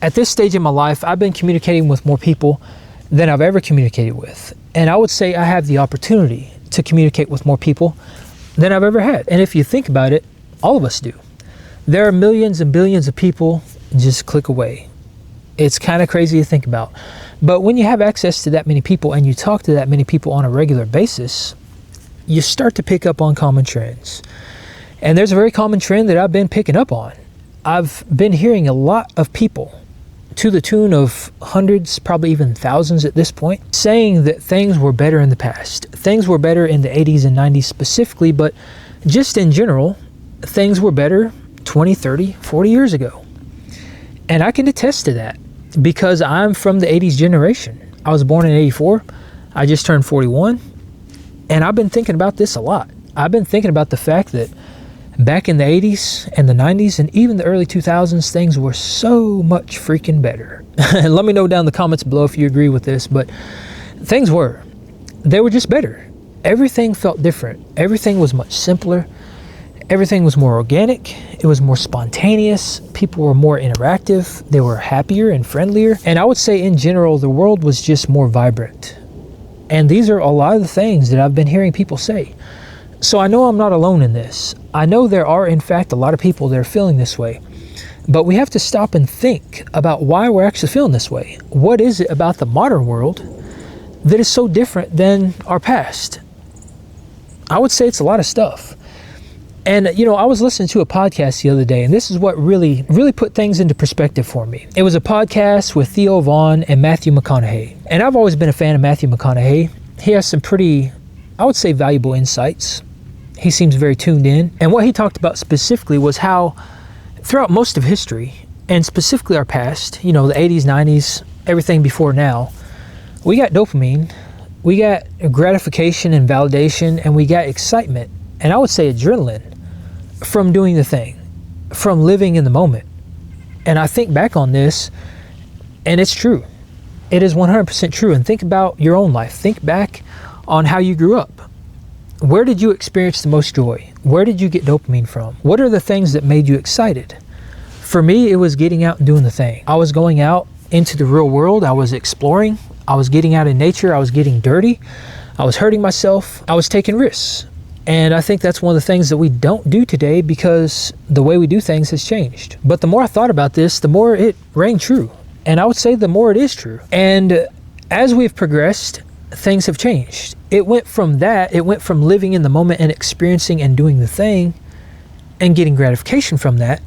At this stage in my life, I've been communicating with more people than I've ever communicated with. And I would say I have the opportunity to communicate with more people than I've ever had. And if you think about it, all of us do. There are millions and billions of people just click away. It's kind of crazy to think about. But when you have access to that many people and you talk to that many people on a regular basis, you start to pick up on common trends. And there's a very common trend that I've been picking up on. I've been hearing a lot of people, to the tune of hundreds, probably even thousands at this point, saying that things were better in the past. Things were better in the 80s and 90s specifically, but just in general, things were better 20, 30, 40 years ago. And I can attest to that because I'm from the 80s generation. I was born in 84. I just turned 41. And I've been thinking about this a lot. I've been thinking about the fact that back in the 80s and the 90s and even the early 2000s, things were so much freaking better. And let me know down in the comments below if you agree with this, but things were. They were just better. Everything felt different. Everything was much simpler. Everything was more organic. It was more spontaneous. People were more interactive. They were happier and friendlier. And I would say in general, the world was just more vibrant. And these are a lot of the things that I've been hearing people say. So I know I'm not alone in this. I know there are, in fact, a lot of people that are feeling this way. But we have to stop and think about why we're actually feeling this way. What is it about the modern world that is so different than our past? I would say it's a lot of stuff. And, I was listening to a podcast the other day, and this is what really put things into perspective for me. It was a podcast with Theo Vaughn and Matthew McConaughey. And I've always been a fan of Matthew McConaughey. He has some pretty, I would say, valuable insights. He seems very tuned in. And what he talked about specifically was how throughout most of history, and specifically our past, the 80s, 90s, everything before now, we got dopamine, we got gratification and validation, and we got excitement, and I would say adrenaline, from doing the thing, from living in the moment. And I think back on this, and it's true. It is 100% true. And think about your own life. Think back on how you grew up. Where did you experience the most joy? Where did you get dopamine from? What are the things that made you excited? For me, it was getting out and doing the thing. I was going out into the real world. I was exploring. I was getting out in nature. I was getting dirty. I was hurting myself. I was taking risks. And I think that's one of the things that we don't do today because the way we do things has changed. But the more I thought about this, the more it rang true. And I would say the more it is true. And as we've progressed, things have changed. It went from living in the moment and experiencing and doing the thing and getting gratification from that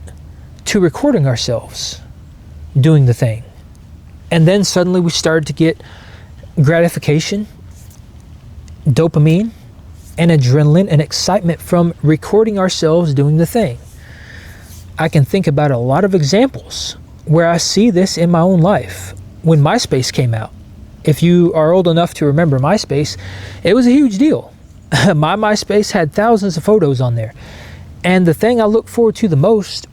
to recording ourselves doing the thing. And then suddenly we started to get gratification, dopamine, and adrenaline and excitement from recording ourselves doing the thing. I can think about a lot of examples where I see this in my own life. When MySpace came out, if you are old enough to remember MySpace, it was a huge deal. My MySpace had thousands of photos on there. And the thing I looked forward to the most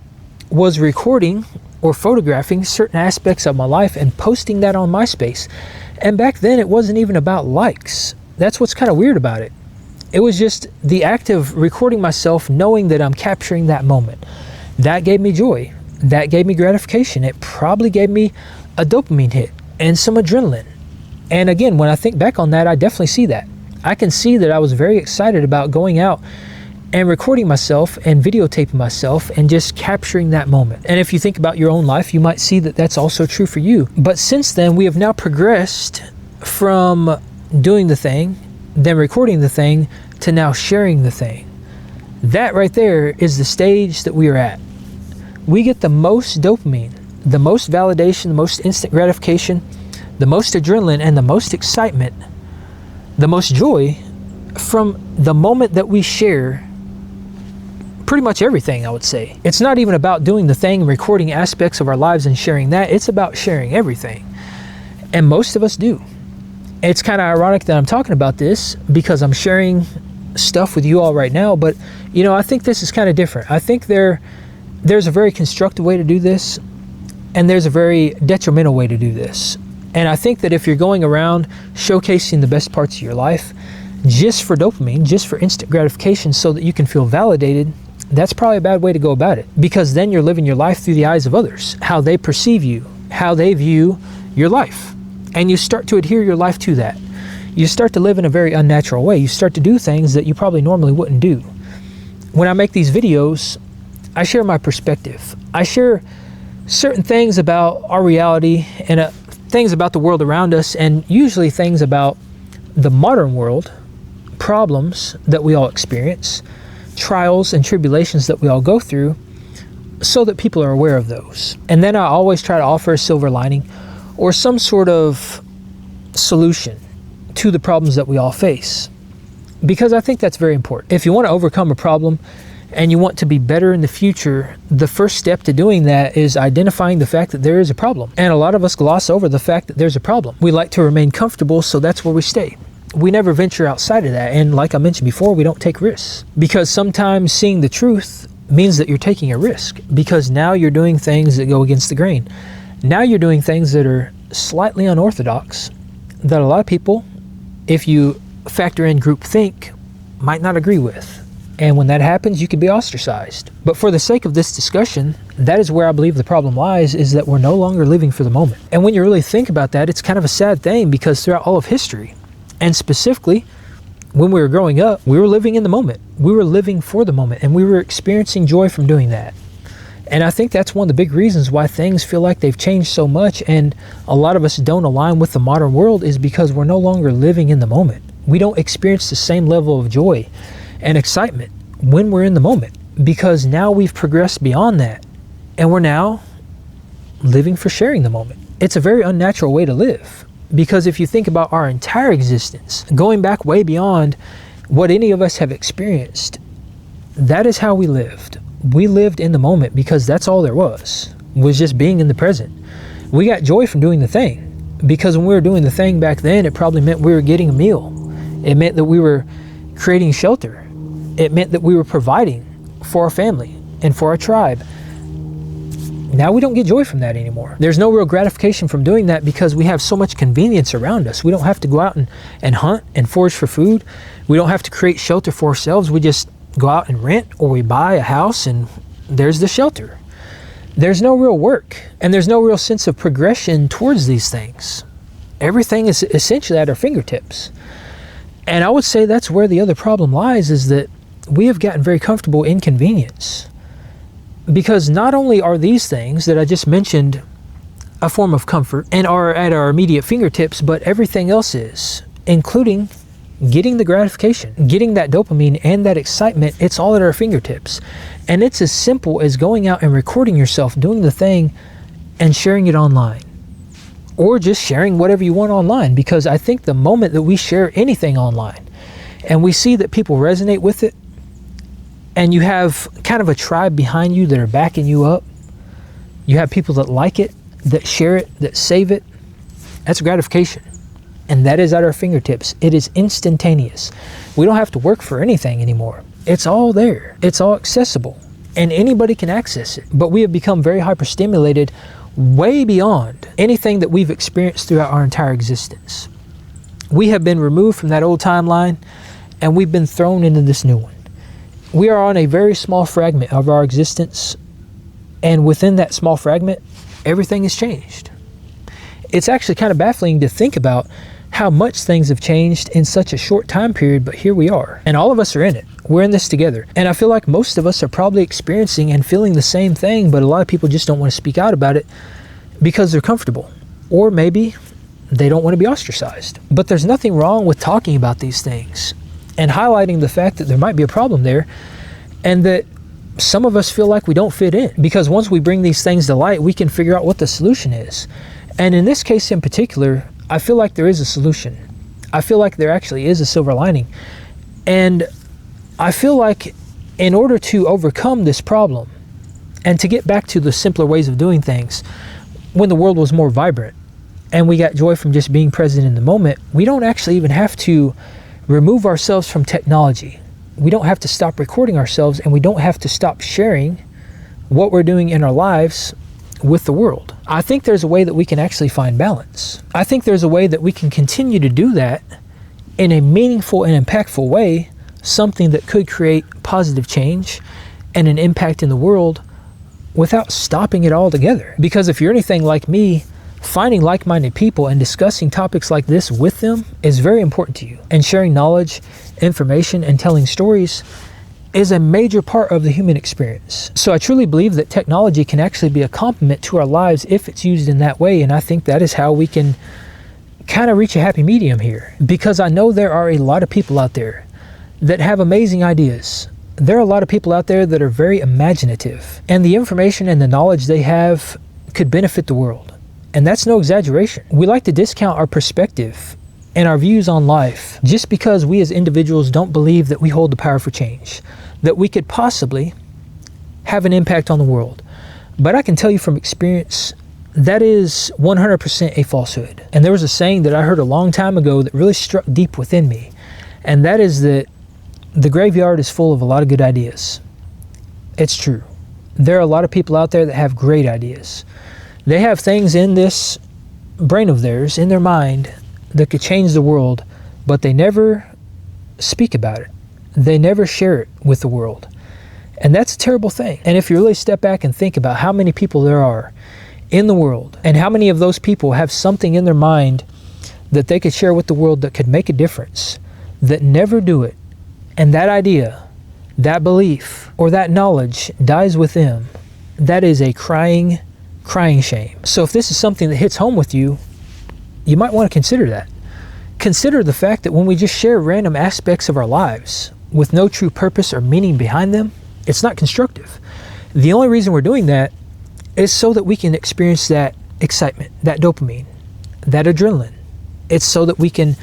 was recording or photographing certain aspects of my life and posting that on MySpace. And back then it wasn't even about likes. That's what's kind of weird about it. It was just the act of recording myself knowing that I'm capturing that moment. That gave me joy. That gave me gratification. It probably gave me a dopamine hit and some adrenaline. And again, when I think back on that, I definitely see that. I can see that I was very excited about going out and recording myself and videotaping myself and just capturing that moment. And if you think about your own life, you might see that that's also true for you. But since then, we have now progressed from doing the thing, then recording the thing, to now sharing the thing. That right there is the stage that we are at. We get the most dopamine, the most validation, the most instant gratification, the most adrenaline, and the most excitement, the most joy from the moment that we share pretty much everything, I would say. It's not even about doing the thing, recording aspects of our lives and sharing that. It's about sharing everything. And most of us do. It's kind of ironic that I'm talking about this because I'm sharing stuff with you all right now, but I think this is kind of different. I think there's a very constructive way to do this, and there's a very detrimental way to do this. And I think that if you're going around showcasing the best parts of your life just for dopamine, just for instant gratification so that you can feel validated, that's probably a bad way to go about it, because then you're living your life through the eyes of others, how they perceive you, how they view your life. And you start to adhere your life to that. You start to live in a very unnatural way. You start to do things that you probably normally wouldn't do. When I make these videos, I share my perspective. I share certain things about our reality and things about the world around us, and usually things about the modern world, problems that we all experience, trials and tribulations that we all go through, so that people are aware of those. And then I always try to offer a silver lining or some sort of solution to the problems that we all face, because I think that's very important. If you want to overcome a problem and you want to be better in the future, the first step to doing that is identifying the fact that there is a problem. And a lot of us gloss over the fact that there's a problem. We like to remain comfortable, so that's where we stay. We never venture outside of that. And like I mentioned before, we don't take risks, because sometimes seeing the truth means that you're taking a risk, because now you're doing things that go against the grain. Now you're doing things that are slightly unorthodox, that a lot of people, if you factor in groupthink, might not agree with. And when that happens, you can be ostracized. But for the sake of this discussion, that is where I believe the problem lies, is that we're no longer living for the moment. And when you really think about that, it's kind of a sad thing, because throughout all of history, and specifically when we were growing up, we were living in the moment. We were living for the moment, and we were experiencing joy from doing that. And I think that's one of the big reasons why things feel like they've changed so much, and a lot of us don't align with the modern world, is because we're no longer living in the moment. We don't experience the same level of joy and excitement when we're in the moment, because now we've progressed beyond that, and we're now living for sharing the moment. It's a very unnatural way to live, because if you think about our entire existence, going back way beyond what any of us have experienced, that is how we lived. We lived in the moment, because that's all there was just being in the present. We got joy from doing the thing, because when we were doing the thing back then, it probably meant we were getting a meal. It meant that we were creating shelter. It meant that we were providing for our family and for our tribe. Now we don't get joy from that anymore. There's no real gratification from doing that, because we have so much convenience around us. We don't have to go out and hunt and forage for food. We don't have to create shelter for ourselves. We just go out and rent, or we buy a house and there's the shelter. There's no real work, and there's no real sense of progression towards these things. Everything is essentially at our fingertips. And I would say that's where the other problem lies, is that we have gotten very comfortable in convenience. Because not only are these things that I just mentioned a form of comfort and are at our immediate fingertips, but everything else is, including getting the gratification, getting that dopamine and that excitement. It's all at our fingertips. And it's as simple as going out and recording yourself doing the thing and sharing it online, or just sharing whatever you want online. Because I think the moment that we share anything online and we see that people resonate with it, and you have kind of a tribe behind you that are backing you up, you have people that like it, that share it, that save it, that's gratification. And that is at our fingertips. It is instantaneous. We don't have to work for anything anymore. It's all there. It's all accessible, and anybody can access it. But we have become very hyperstimulated, way beyond anything that we've experienced throughout our entire existence. We have been removed from that old timeline, and we've been thrown into this new one. We are on a very small fragment of our existence, and within that small fragment, everything has changed. It's actually kind of baffling to think about how much things have changed in such a short time period, but here we are, and all of us are in it. We're in this together, and I feel like most of us are probably experiencing and feeling the same thing, but a lot of people just don't want to speak out about it because they're comfortable, or maybe they don't want to be ostracized. But there's nothing wrong with talking about these things and highlighting the fact that there might be a problem there, and that some of us feel like we don't fit in, because once we bring these things to light, we can figure out what the solution is. And in this case in particular, I feel like there is a solution. I feel like there actually is a silver lining. And I feel like in order to overcome this problem and to get back to the simpler ways of doing things, when the world was more vibrant and we got joy from just being present in the moment, we don't actually even have to remove ourselves from technology. We don't have to stop recording ourselves, and we don't have to stop sharing what we're doing in our lives with the world. I think there's a way that we can actually find balance. I think there's a way that we can continue to do that in a meaningful and impactful way, something that could create positive change and an impact in the world, without stopping it altogether. Because if you're anything like me, finding like-minded people and discussing topics like this with them is very important to you. And sharing knowledge, information, and telling stories is a major part of the human experience. So I truly believe that technology can actually be a complement to our lives if it's used in that way. And I think that is how we can kind of reach a happy medium here. Because I know there are a lot of people out there that have amazing ideas. There are a lot of people out there that are very imaginative. And the information and the knowledge they have could benefit the world. And that's no exaggeration. We like to discount our perspective and our views on life just because we as individuals don't believe that we hold the power for change, that we could possibly have an impact on the world. But I can tell you from experience, that is 100% a falsehood. And there was a saying that I heard a long time ago that really struck deep within me. And that is that the graveyard is full of a lot of good ideas. It's true. There are a lot of people out there that have great ideas. They have things in this brain of theirs, in their mind, that could change the world, but they never speak about it. They never share it with the world. And that's a terrible thing. And if you really step back and think about how many people there are in the world, and how many of those people have something in their mind that they could share with the world that could make a difference, that never do it, and that idea, that belief, or that knowledge dies with them, that is a crying shame. So if this is something that hits home with you, you might want to consider that. Consider the fact that when we just share random aspects of our lives with no true purpose or meaning behind them, it's not constructive. The only reason we're doing that is so that we can experience that excitement, that dopamine, that adrenaline. It's so that we can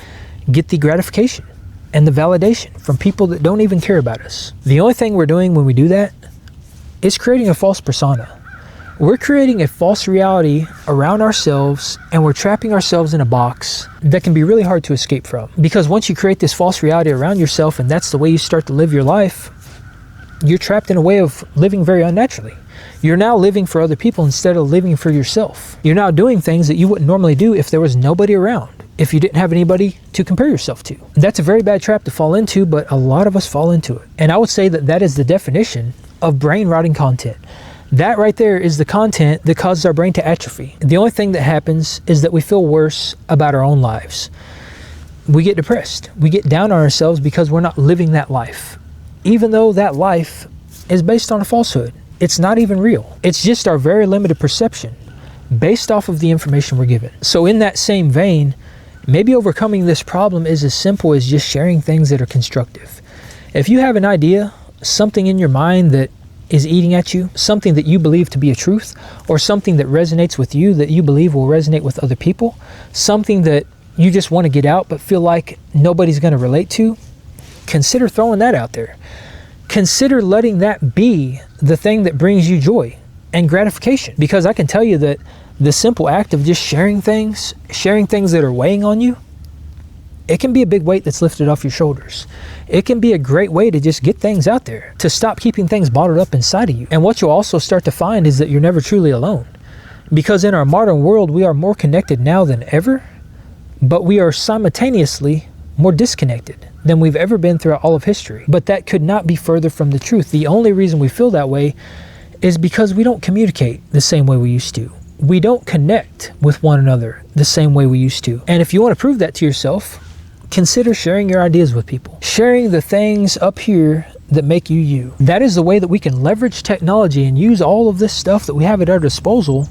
get the gratification and the validation from people that don't even care about us. The only thing we're doing when we do that is creating a false persona. We're creating a false reality around ourselves, and we're trapping ourselves in a box that can be really hard to escape from. Because once you create this false reality around yourself and that's the way you start to live your life, you're trapped in a way of living very unnaturally. You're now living for other people instead of living for yourself. You're now doing things that you wouldn't normally do if there was nobody around, if you didn't have anybody to compare yourself to. That's a very bad trap to fall into, but a lot of us fall into it. And I would say that that is the definition of brain rotting content. That right there is the content that causes our brain to atrophy. The only thing that happens is that we feel worse about our own lives. We get depressed. We get down on ourselves because we're not living that life. Even though that life is based on a falsehood. It's not even real. It's just our very limited perception based off of the information we're given. So in that same vein, maybe overcoming this problem is as simple as just sharing things that are constructive. If you have an idea, something in your mind that is eating at you, something that you believe to be a truth, or something that resonates with you that you believe will resonate with other people, something that you just want to get out but feel like nobody's going to relate to, consider throwing that out there. Consider letting that be the thing that brings you joy and gratification. Because I can tell you that the simple act of just sharing things that are weighing on you, it can be a big weight that's lifted off your shoulders. It can be a great way to just get things out there, to stop keeping things bottled up inside of you. And what you'll also start to find is that you're never truly alone. Because in our modern world, we are more connected now than ever, but we are simultaneously more disconnected than we've ever been throughout all of history. But that could not be further from the truth. The only reason we feel that way is because we don't communicate the same way we used to. We don't connect with one another the same way we used to. And if you want to prove that to yourself, consider sharing your ideas with people. Sharing the things up here that make you you. That is the way that we can leverage technology and use all of this stuff that we have at our disposal,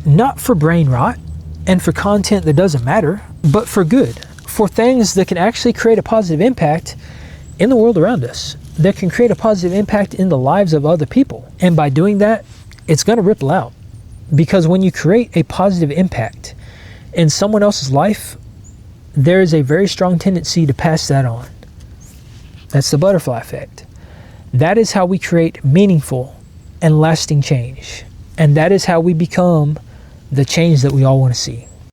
not for brain rot and for content that doesn't matter, but for good. For things that can actually create a positive impact in the world around us, that can create a positive impact in the lives of other people. And by doing that, it's going to ripple out. Because when you create a positive impact in someone else's life, there is a very strong tendency to pass that on. That's the butterfly effect. That is how we create meaningful and lasting change. And that is how we become the change that we all want to see.